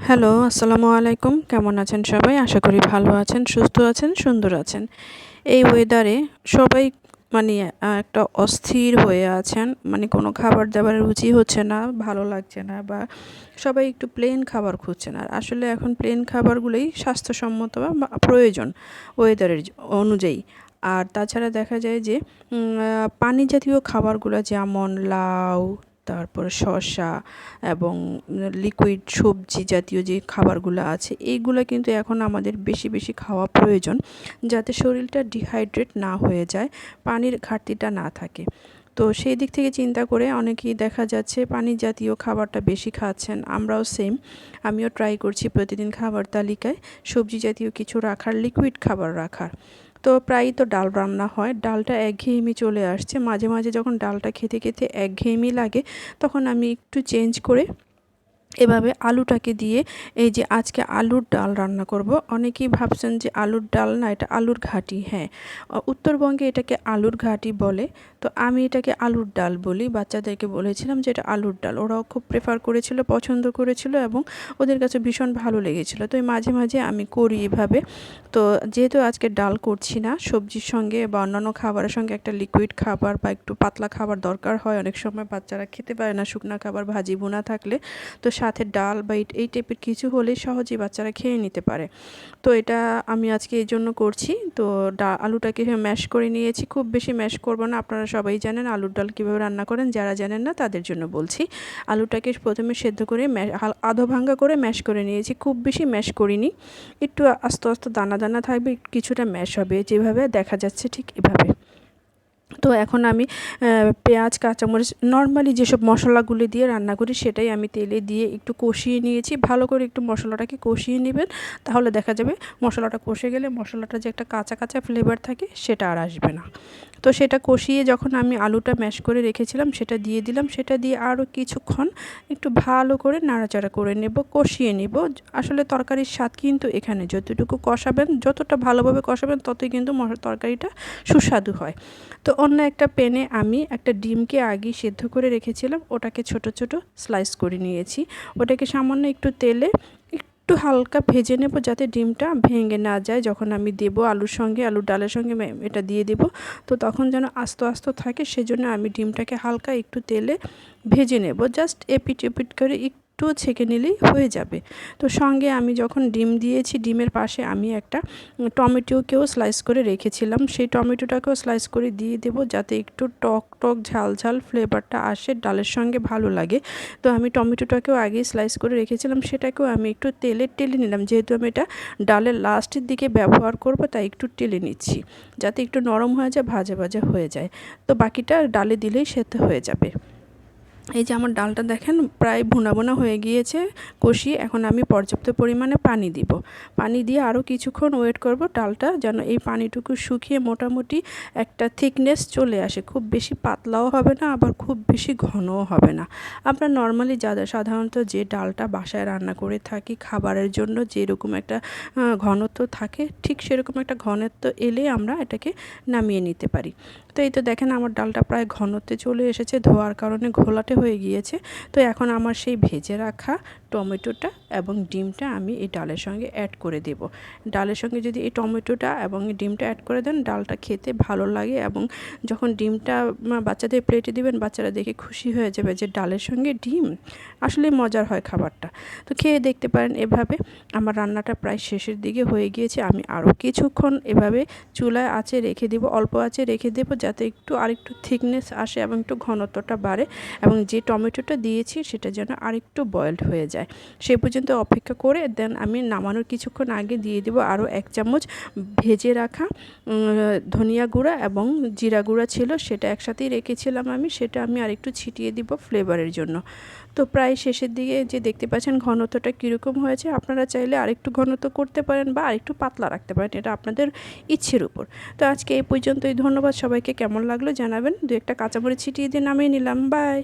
Hello, আসসালামু আলাইকুম। কেমন আছেন সবাই? আশা করি ভালো আছেন, সুস্থ আছেন, সুন্দর আছেন। এই ওয়েদারে সবাই মানে একটা অস্থির হয়ে আছেন। মানে কোনো খাবার-দাবারের রুচি হচ্ছে না, ভালো লাগছে না বা সবাই একটু প্লেন খাবার খুঁজছেন। আর আসলে এখন প্লেন খাবারগুলোই স্বাস্থ্যসম্মত বা প্রয়োজন ওয়েদারের অনুযায়ী। আর তাছাড়া দেখা যায় যে পানি জাতীয় খাবারগুলো যেমন লাউ, তারপরে শসা এবং লিকুইড সবজি জাতীয় যে খাবারগুলো আছে এইগুলো কিন্তু এখন আমাদের বেশি বেশি খাওয়া প্রয়োজন, যাতে শরীরটা ডিহাইড্রেট না হয়ে যায়, পানির ঘাটতিটা না থাকে। তো সেই দিক থেকে চিন্তা করে অনেকেই দেখা যাচ্ছে পানি জাতীয় খাবারটা বেশি খাচ্ছেন। আমরাও সেম, আমিও ট্রাই করছি প্রতিদিন খাবার তালিকায় সবজি জাতীয় কিছু রাখার, লিকুইড খাবার রাখার। তো প্রায়ই তো ডাল রান্না হয়, ডালটা একঘেয়েমি চলে আসছে। মাঝে মাঝে যখন ডালটা খেতে খেতে একঘেয়েমি লাগে, তখন আমি একটু চেঞ্জ করে এভাবে আলুটাকে দিয়ে এই যে আজকে আলুর ডাল রান্না করব। অনেকেই ভাবছেন যে আলুর ডাল না, এটা আলুর ঘাঁটি। হ্যাঁ, উত্তরবঙ্গে এটাকে আলুর ঘাঁটি বলে। তো আমি এটাকে আলুর ডাল বলি। বাচ্চাদেরকে বলেছিলাম যে এটা আলুর ডাল, ওরাও খুব প্রেফার করেছিল, পছন্দ করেছিল এবং ওদের কাছে ভীষণ ভালো লেগেছিল। তো এই মাঝে মাঝে আমি করি এভাবে। তো যেহেতু আজকে ডাল করছি না, সবজির সঙ্গে বা অন্যান্য খাবারের সঙ্গে একটা লিকুইড খাবার বা একটু পাতলা খাবার দরকার হয়। অনেক সময় বাচ্চারা খেতে পারে না শুকনা খাবার, ভাজি ভুনা থাকলে। তো সাথে ডাল বা এই টাইপের কিছু হলেই সহজেই বাচ্চারা খেয়ে নিতে পারে। তো এটা আমি আজকে এই জন্য করছি। তো আলুটাকে ম্যাশ করে নিয়েছি, খুব বেশি ম্যাশ করব না। আপনারা সবাই জানেন আলুর ডাল কীভাবে রান্না করেন, যারা জানেন না তাদের জন্য বলছি। আলুটাকে প্রথমে সেদ্ধ করে আধো ভাঙ্গা করে ম্যাশ করে নিয়েছি, খুব বেশি ম্যাশ করিনি। একটু আস্তে আস্তে দানা দানা থাকবে, কিছুটা ম্যাশ হবে, যেভাবে দেখা যাচ্ছে ঠিক এভাবে। তো এখন আমি পেঁয়াজ, কাঁচামরিচ, নর্মালি যেসব মশলাগুলি দিয়ে রান্না করি সেটাই আমি তেলে দিয়ে একটু কষিয়ে নিয়েছি। ভালো করে একটু মশলাটাকে কষিয়ে নেবেন, তাহলে দেখা যাবে মশলাটা কষে গেলে মশলাটা যে একটা কাঁচা কাঁচা ফ্লেভার থাকে সেটা আর আসবে না। তো সেটা কষিয়ে যখন আমি আলুটা ম্যাশ করে রেখেছিলাম সেটা দিয়ে দিলাম। সেটা দিয়ে আরও কিছুক্ষণ একটু ভালো করে নাড়াচাড়া করে নেব, কষিয়ে নেব। আসলে তরকারির স্বাদ কিন্তু এখানে যতটুকু কষাবেন, যতটা ভালোভাবে কষাবেন, ততই কিন্তু তরকারিটা সুস্বাদু হয়। তো অন্য একটা প্যানে আমি একটা ডিমকে আগেই সেদ্ধ করে রেখেছিলাম, ওটাকে ছোট ছোট স্লাইস করে নিয়েছি। ওটাকে সামান্য একটু তেলে একটু হালকা ভেজে নেব, যাতে ডিমটা ভেঙে না যায়। যখন আমি দেবো আলুর সঙ্গে, আলুর ডালের সঙ্গে এটা দিয়ে দেবো, তো তখন যেন আস্ত আস্ত থাকে, সেজন্য আমি ডিমটাকে হালকা একটু তেলে ভেজে নেব। জাস্ট এপিট এপিট করে একটু ছেঁকে নিলেই হয়ে যাবে। তো সঙ্গে আমি যখন ডিম দিয়েছি, ডিমের পাশে আমি একটা টমেটোকেও স্লাইস করে রেখেছিলাম, সেই টমেটোটাকেও স্লাইস করে দিয়ে দেবো, যাতে একটু টক টক ঝাল ঝাল ফ্লেভারটা আসে, ডালের সঙ্গে ভালো লাগে। তো আমি টমেটোটাকেও আগেই স্লাইস করে রেখেছিলাম, সেটাকেও আমি একটু তেলে টেলে নিলাম। যেহেতু আমি এটা ডালের লাস্টের দিকে ব্যবহার করব, তাই একটু টেলে নিচ্ছি, যাতে একটু নরম হয়ে যায়, ভাজা ভাজা হয়ে যায়। তো বাকিটা ডালে দিলেই সেদ্ধ হয়ে যাবে। এই যে আমার ডালটা দেখেন প্রায় ভুনা ভুনা হয়ে গিয়েছে কষিয়ে। এখন আমি পর্যাপ্ত পরিমাণে পানি দিব। পানি দিয়ে আরও কিছুক্ষণ ওয়েট করব, ডালটা যেন এই পানিটুকু শুকিয়ে মোটামুটি একটা থিকনেস চলে আসে। খুব বেশি পাতলাও হবে না, আবার খুব বেশি ঘনও হবে না। আমরা নর্মালি সাধারণত যে ডালটা বাসায় রান্না করে থাকি খাবারের জন্য, যেরকম একটা ঘনত্ব থাকে, ঠিক সেরকম একটা ঘনত্ব এলে আমরা এটাকে নামিয়ে নিতে পারি। তো এই তো দেখেন আমার ডালটা প্রায় ঘনত্বে চলে এসেছে, ধোয়ার কারণে ঘোলাটে হয়ে গিয়েছে। তো এখন আমার সেই ভেজে রাখা টমেটোটা এবং ডিমটা আমি এই ডালের সঙ্গে অ্যাড করে দেব। ডালের সঙ্গে যদি এই টমেটোটা এবং ডিমটা অ্যাড করে দেন, ডালটা খেতে ভালো লাগে। এবং যখন ডিমটা বাচ্চাদের প্লেটে দিবেন, বাচ্চারা দেখে খুশি হয়ে যাবে যে ডালের সঙ্গে ডিম, আসলে মজার হয় খাবারটা। তো খেয়ে দেখতে পারেন এভাবে। আমার রান্নাটা প্রায় শেষের দিকে হয়ে গিয়েছে। আমি আরও কিছুক্ষণ এভাবে চুলায় আঁচে রেখে দেবো, অল্প আঁচে রেখে দেবো, যাতে একটু আরেকটু থিকনেস আসে এবং একটু ঘনত্বটা বাড়ে, এবং যে টমেটোটা দিয়েছি সেটা যেন আরেকটু বয়েলড হয়ে যায়। সেই পর্যন্ত অপেক্ষা করে দেন আমি নামানোর কিছুক্ষণ আগে দিয়ে দেবো আরও 1 চামচ ভেজে রাখা ধনিয়া গুঁড়া এবং জিরা গুঁড়া ছিল, সেটা একসাথেই রেখেছিলাম আমি, সেটা আমি আরেকটু ছিটিয়ে দিব ফ্লেভারের জন্য। তো প্রায় শেষের দিকে যে দেখতে পাচ্ছেন ঘনত্বটা কীরকম হয়েছে। আপনারা চাইলে আরেকটু ঘনত্ব করতে পারেন বা আরেকটু পাতলা রাখতে পারেন, এটা আপনাদের ইচ্ছের উপর। তো আজকে এই পর্যন্তই। ধন্যবাদ সবাইকে। কেমন লাগলো জানাবেন। 2 একটা কাঁচামরিচ ছিটিয়ে দিয়ে নামিয়ে নিলাম। বাই।